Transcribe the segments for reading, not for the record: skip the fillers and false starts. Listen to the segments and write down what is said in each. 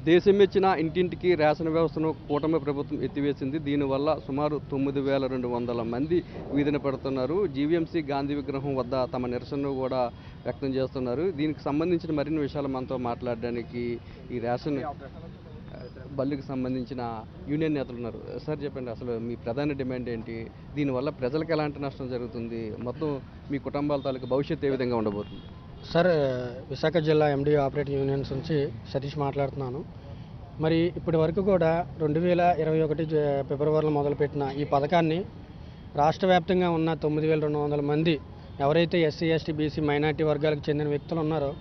దేశం ఇచ్చిన ఇంటింటికి రేషన్ వ్యవస్థను కూటమి ప్రభుత్వం ఎత్తివేసింది. దీనివల్ల సుమారు 9,200 మంది వీధిన పడుతున్నారు. జీవీఎంసీ గాంధీ విగ్రహం వద్ద తమ నిరసనను కూడా వ్యక్తం చేస్తున్నారు. దీనికి సంబంధించిన మరిన్ని విషయాలు మనతో మాట్లాడడానికి ఈ రేషన్ బల్లుకి సంబంధించిన యూనియన్ నేతలు ఉన్నారు. సార్ చెప్పండి, అసలు మీ ప్రధాన డిమాండ్ ఏంటి? దీనివల్ల ప్రజలకు ఎలాంటి నష్టం జరుగుతుంది? మొత్తం మీ కుటుంబాల తాలూకు భవిష్యత్తు ఏ విధంగా ఉండబోతుంది? సార్, విశాఖ జిల్లా ఎండి ఆపరేటింగ్ యూనియన్స్ నుంచి సతీష్ మాట్లాడుతున్నాను. మరి ఇప్పటి వరకు కూడా 2021 ఫిబ్రవరిలో మొదలుపెట్టిన ఈ పథకాన్ని రాష్ట్ర వ్యాప్తంగా ఉన్న 9,200 మంది ఎవరైతే ఎస్సీ, ఎస్టీ, బీసీ, మైనార్టీ వర్గాలకు చెందిన వ్యక్తులు ఉన్నారో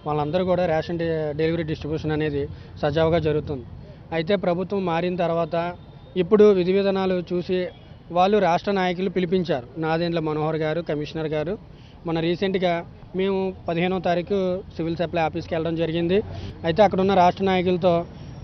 వాళ్ళందరూ కూడా రేషన్ డెలివరీ డిస్ట్రిబ్యూషన్ అనేది సజావుగా జరుగుతుంది. అయితే ప్రభుత్వం మారిన తర్వాత ఇప్పుడు విధి విధానాలు చూసి వాళ్ళు రాష్ట్ర నాయకులు పిలిపించారు. నాదెండ్ల మనోహర్ గారు, కమిషనర్ గారు. మన రీసెంట్గా మేము 15వ తారీఖు సివిల్ సప్లై ఆఫీస్కి వెళ్ళడం జరిగింది. అయితే అక్కడ ఉన్న రాష్ట్ర నాయకులతో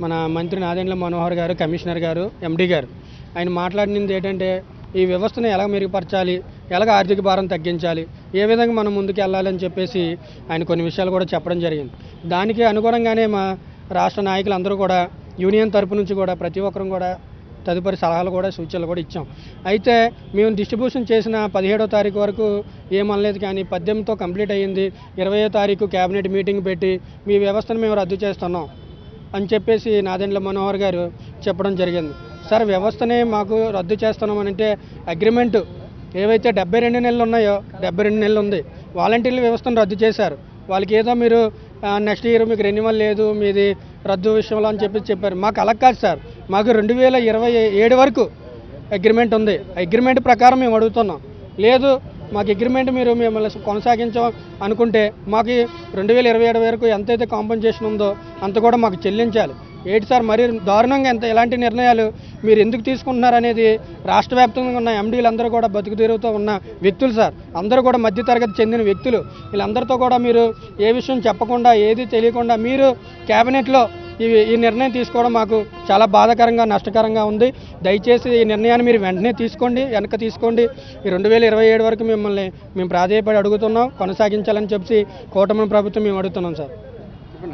మన మంత్రి నాదెండ్ల మనోహర్ గారు, కమిషనర్ గారు, ఎండి గారు ఆయన మాట్లాడినది ఏంటంటే ఈ వ్యవస్థను ఎలా మెరుగుపరచాలి, ఎలాగ ఆర్థిక భారం తగ్గించాలి, ఏ విధంగా మనం ముందుకు వెళ్ళాలని చెప్పేసి ఆయన కొన్ని విషయాలు కూడా చెప్పడం జరిగింది. దానికి అనుగుణంగానే మా రాష్ట్ర నాయకులు అందరూ కూడా యూనియన్ తరపు నుంచి కూడా ప్రతి ఒక్కరం కూడా తదుపరి సలహాలు కూడా సూచనలు కూడా ఇచ్చాం. అయితే మేము డిస్ట్రిబ్యూషన్ చేసిన 17వ తారీఖు వరకు ఏమనలేదు, కానీ 18తో కంప్లీట్ అయ్యింది. 20వ తారీఖు క్యాబినెట్ మీటింగ్ పెట్టి మీ వ్యవస్థను మేము రద్దు చేస్తున్నాం అని చెప్పేసి నాదెండ్ల మనోహర్ గారు చెప్పడం జరిగింది. సార్, వ్యవస్థనే మాకు రద్దు చేస్తున్నామని అంటే అగ్రిమెంటు ఏవైతే 72 నెలలు ఉన్నాయో 72 నెలలు ఉంది. వాలంటీర్ల వ్యవస్థను రద్దు చేశారు. వాళ్ళకి ఏదో మీరు నెక్స్ట్ ఇయర్ మీకు రెన్యువల్ లేదు మీది రద్దు విషయంలో అని చెప్పారు. మాకు అలా కాదు సార్, మాకు 2027 వరకు అగ్రిమెంట్ ఉంది. అగ్రిమెంట్ ప్రకారం మేము అడుగుతున్నాం. లేదు మాకు అగ్రిమెంట్ మీరు మిమ్మల్ని కొనసాగించాం అనుకుంటే మాకు 2027 వరకు ఎంతైతే కాంపెన్సేషన్ ఉందో అంత కూడా మాకు చెల్లించాలి. ఏంటి సార్ మరి దారుణంగా ఎలాంటి నిర్ణయాలు మీరు ఎందుకు తీసుకుంటున్నారు అనేది రాష్ట్ర వ్యాప్తంగా ఉన్న ఎండీలు అందరూ కూడా బతుకు తీరుతో ఉన్న వ్యక్తులు సార్. అందరూ కూడా మధ్యతరగతి చెందిన వ్యక్తులు. వీళ్ళందరితో కూడా మీరు ఏ విషయం చెప్పకుండా ఏది తెలియకుండా మీరు క్యాబినెట్లో ఈ నిర్ణయం తీసుకోవడం మాకు చాలా బాధాకరంగా నష్టకరంగా ఉంది. దయచేసి ఈ నిర్ణయాన్ని మీరు వెంటనే వెనక్కి తీసుకోండి. ఈ 2027 వరకు మిమ్మల్ని మేము ప్రాధేయపడి అడుగుతున్నాం, కొనసాగించాలని చెప్పి కూటమి ప్రభుత్వం మేము అడుగుతున్నాం సార్.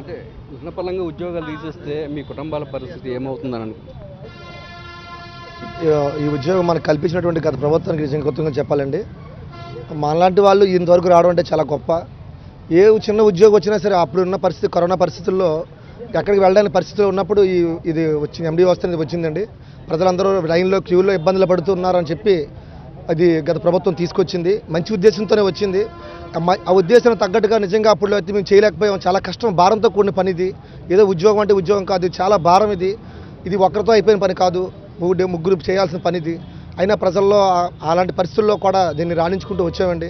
అంటే ఉన్నపలంగా ఉద్యోగాలు తీసేస్తే మీ కుటుంబాల పరిస్థితి ఏమవుతుందని అనుకుంటున్నారు? ఈ ఉద్యోగం మనకు కల్పించినటువంటి గత ప్రభుత్వానికి నిజంగా కొత్తగా చెప్పాలండి. మనలాంటి వాళ్ళు ఇంతవరకు రావడం అంటే చాలా గొప్ప. ఏ చిన్న ఉద్యోగం వచ్చినా సరే అప్పుడు ఉన్న పరిస్థితి కరోనా పరిస్థితుల్లో ఎక్కడికి వెళ్ళడానికి పరిస్థితులు ఉన్నప్పుడు ఇది వచ్చింది, ఎండి వ్యవస్థ వచ్చిందండి. ప్రజలందరూ లైన్లో క్యూలో ఇబ్బందులు పడుతున్నారని చెప్పి అది గత ప్రభుత్వం తీసుకొచ్చింది. మంచి ఉద్దేశంతోనే వచ్చింది. ఆ ఉద్దేశం తగ్గట్టుగా నిజంగా అప్పుడు అయితే మేము చేయలేకపోయాం. చాలా కష్టం, భారంతో కూడిన పని ఇది. ఏదో ఉద్యోగం అంటే ఉద్యోగం కాదు, చాలా భారం ఇది ఒక్కరితో అయిపోయిన పని కాదు, ముగ్గురు చేయాల్సిన పని ఇది. అయినా ప్రజల్లో అలాంటి పరిస్థితుల్లో కూడా దీన్ని రాణించుకుంటూ వచ్చామండి.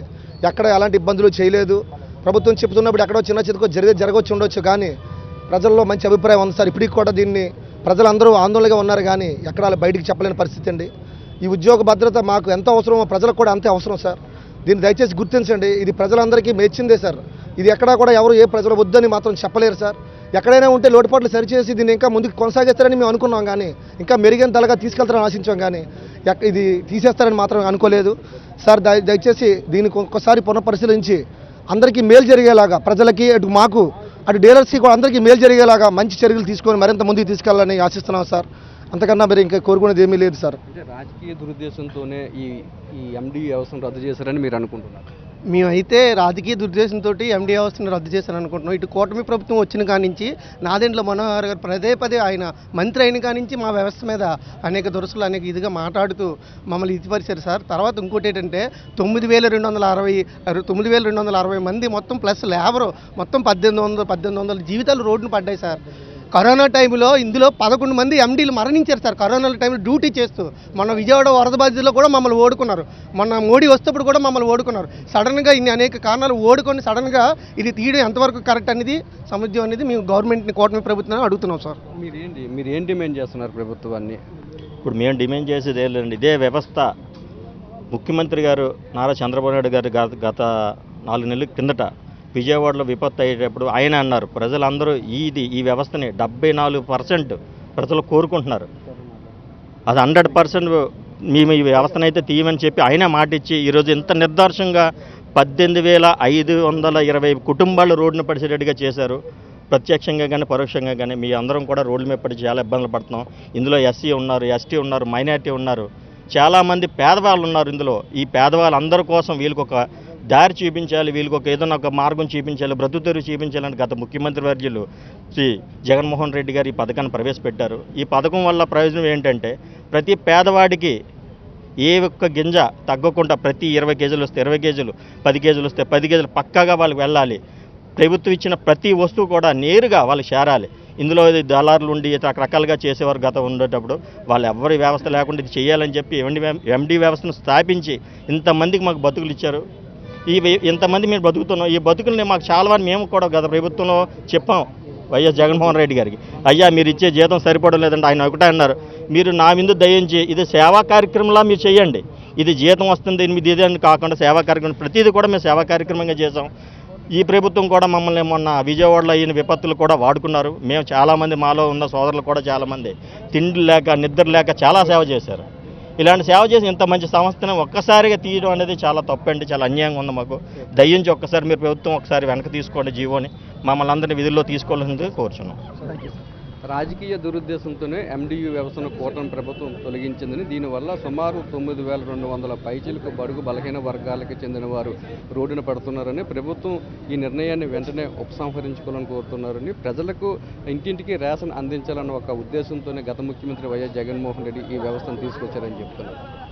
ఎక్కడ ఎలాంటి ఇబ్బందులు చేయలేదు. ప్రభుత్వం చెబుతున్నప్పుడు ఎక్కడో చిన్న చితకో జరగవచ్చు ఉండొచ్చు, కానీ ప్రజల్లో మంచి అభిప్రాయం ఉంది సార్. ఇప్పటికి కూడా దీన్ని ప్రజలందరూ ఆందోళనగా ఉన్నారు, కానీ ఎక్కడ బయటికి చెప్పలేని పరిస్థితి అండి. ఈ ఉద్యోగ భద్రత మాకు ఎంత అవసరమో ప్రజలకు కూడా అంతే అవసరం సార్. దీన్ని దయచేసి గుర్తించండి. ఇది ప్రజలందరికీ మెచ్చిందే సార్. ఇది ఎక్కడా కూడా ఎవరు ఏ ప్రజలు వద్దని మాత్రం చెప్పలేరు సార్. ఎక్కడైనా ఉంటే లోటుపాట్లు సరిచేసి దీన్ని ఇంకా ముందుకు కొనసాగిస్తారని మేము అనుకున్నాం, కానీ ఇంకా మెరుగైన తలగా తీసుకెళ్తారని ఆశించాం, కానీ ఇది తీసేస్తారని మాత్రం అనుకోలేదు సార్. దయచేసి దీనికి ఒక్కసారి పునఃపరిశీలించి అందరికీ మేలు జరిగేలాగా, ప్రజలకి అటు మాకు అటు డీలర్స్కి కూడా అందరికీ మేలు జరిగేలాగా మంచి చర్యలు తీసుకొని మరింత ముందుకు తీసుకెళ్లాలని ఆశిస్తున్నాం సార్. అంతకన్నా మరి ఇంకా కోరుకునేది ఏమీ లేదు సార్. అంటే రాజకీయ దురుద్దేశంతోనే ఈ ఎండి వ్యవస్థను రద్దు చేశారని మీరు అనుకుంటున్నారు? మేమైతే రాజకీయ దుర్దేశంతో ఎండి వ్యవస్థను రద్దు చేశారని అనుకుంటున్నాం. ఇటు కూటమి ప్రభుత్వం వచ్చిన కానించి నాదెండ్ల మనోహర్ గారు పదే ఆయన మంత్రి అయిన కానించి మా వ్యవస్థ మీద అనేక దురుసులు అనేక ఇదిగా మాట్లాడుతూ మమ్మల్ని ఇదిపరిచారు సార్. తర్వాత ఇంకోటి ఏంటంటే 9,260 మంది మొత్తం ప్లస్ లేబరు మొత్తం 1800 జీవితాలు రోడ్డును పడ్డాయి సార్. కరోనా టైంలో ఇందులో 11 మంది ఎండీలు మరణించారు సార్. కరోనా టైంలో డ్యూటీ చేస్తూ మొన్న విజయవాడ వరద బాధితుల్లో కూడా మమ్మల్ని ఓడుకున్నారు. మొన్న మోడీ వస్తేప్పుడు కూడా మమ్మల్ని ఓడుకున్నారు. సడన్గా ఇన్ని అనేక కారణాలు ఓడుకొని సడన్గా ఇది తీయడం ఎంతవరకు కరెక్ట్ అనేది సముద్యం అనేది మేము గవర్నమెంట్ని కూటమి ప్రభుత్వాన్ని అడుగుతున్నాం సార్. మీరు ఏం డిమాండ్ చేస్తున్నారు ప్రభుత్వాన్ని? ఇప్పుడు మేము డిమాండ్ చేసేది ఏం లేదండి. ఇదే వ్యవస్థ ముఖ్యమంత్రి గారు నారా చంద్రబాబు నాయుడు గారు గత 4 నెలల కిందట విజయవాడలో విపత్తు అయ్యేటప్పుడు ఆయన అన్నారు, ప్రజలందరూ ఈ వ్యవస్థని 74% ప్రజలు కోరుకుంటున్నారు. అది 100% మేము ఈ వ్యవస్థను అయితే తీయమని చెప్పి ఆయన మాట ఇచ్చి ఈరోజు ఇంత నిర్దాక్షంగా 18,520 కుటుంబాలు రోడ్డున పడిచేటట్టుగా చేశారు. ప్రత్యక్షంగా కానీ పరోక్షంగా కానీ మీ అందరం కూడా రోడ్ల మీద పడి చాలా ఇబ్బందులు పడుతున్నాం. ఇందులో ఎస్సీ ఉన్నారు, ఎస్టీ ఉన్నారు, మైనారిటీ ఉన్నారు, చాలామంది పేదవాళ్ళు ఉన్నారు. ఇందులో ఈ పేదవాళ్ళందరి కోసం వీళ్ళకి ఒక దారి చూపించాలి, వీళ్ళకి ఒక ఏదైనా ఒక మార్గం చూపించాలి, బ్రతుకుతెరువు చూపించాలని గత ముఖ్యమంత్రి వర్యులు శ్రీ జగన్మోహన్ రెడ్డి గారు ఈ పథకాన్ని ప్రవేశపెట్టారు. ఈ పథకం వల్ల ప్రయోజనం ఏంటంటే ప్రతి పేదవాడికి ఏ ఒక్క గింజ తగ్గకుండా ప్రతి 20 కేజీలు వస్తే 20 కేజీలు, 10 కేజీలు వస్తే 10 కేజీలు పక్కాగా వాళ్ళకి వెళ్ళాలి. ప్రభుత్వం ఇచ్చిన ప్రతి వస్తువు కూడా నేరుగా వాళ్ళకి చేరాలి. ఇందులో దళారులు ఉండి రకరకాలుగా చేసేవారు గత ఉండేటప్పుడు. వాళ్ళు ఎవరి వ్యవస్థ లేకుండా ఇది చేయాలని చెప్పి ఎండి వ్యవస్థను స్థాపించి ఇంతమందికి మాకు బతుకులు ఇచ్చారు. ఇంతమంది మేము బతుకుతున్నాం. ఈ బతుకుల్ని మాకు చాలా వారు మేము కూడా గత ప్రభుత్వంలో చెప్పాం వైఎస్ జగన్మోహన్ రెడ్డి గారికి, అయ్యా మీరు ఇచ్చే జీతం సరిపడం లేదంటే ఆయన ఒకటే అన్నారు, మీరు నా మీద దయించి ఇది సేవా కార్యక్రమంలా మీరు చేయండి, ఇది జీతం వస్తుంది ఇది అని కాకుండా సేవా కార్యక్రమం ప్రతిదీ కూడా మేము సేవా కార్యక్రమంగా చేసాం. ఈ ప్రభుత్వం కూడా మమ్మల్ని మొన్న విజయవాడలో అయిన విపత్తులు కూడా వాడుకున్నారు. మేము చాలామంది మాలో ఉన్న సోదరులు కూడా చాలామంది తిండి లేక నిద్ర లేక చాలా సేవ చేశారు. ఇలాంటి సేవ చేసి ఇంత మంచి సంస్థను ఒక్కసారిగా తీయడం అనేది చాలా తప్పండి, చాలా అన్యాయంగా ఉంది. మాకు దయించి ఒక్కసారి మీరు ప్రభుత్వం ఒకసారి వెనక్కి తీసుకోండి, జీవోని మమ్మల్ని అందరినీ విధుల్లో తీసుకోవాల్సింది కోరుచున్నాం. రాజకీయ దురుద్దేశంతోనే ఎండియు వ్యవస్థను కూటమి ప్రభుత్వం తొలగించిందని, దీనివల్ల సుమారు 9,200 పైచీలకు బడుగు బలహీన వర్గాలకు చెందిన వారు రోడ్డున పడుతున్నారని, ప్రభుత్వం ఈ నిర్ణయాన్ని వెంటనే ఉపసంహరించుకోవాలని కోరుతున్నారని, ప్రజలకు ఇంటింటికి రేషన్ అందించాలన్న ఒక ఉద్దేశంతోనే గత ముఖ్యమంత్రి వైఎస్ జగన్మోహన్ రెడ్డి ఈ వ్యవస్థను తీసుకొచ్చారని చెప్తున్నారు.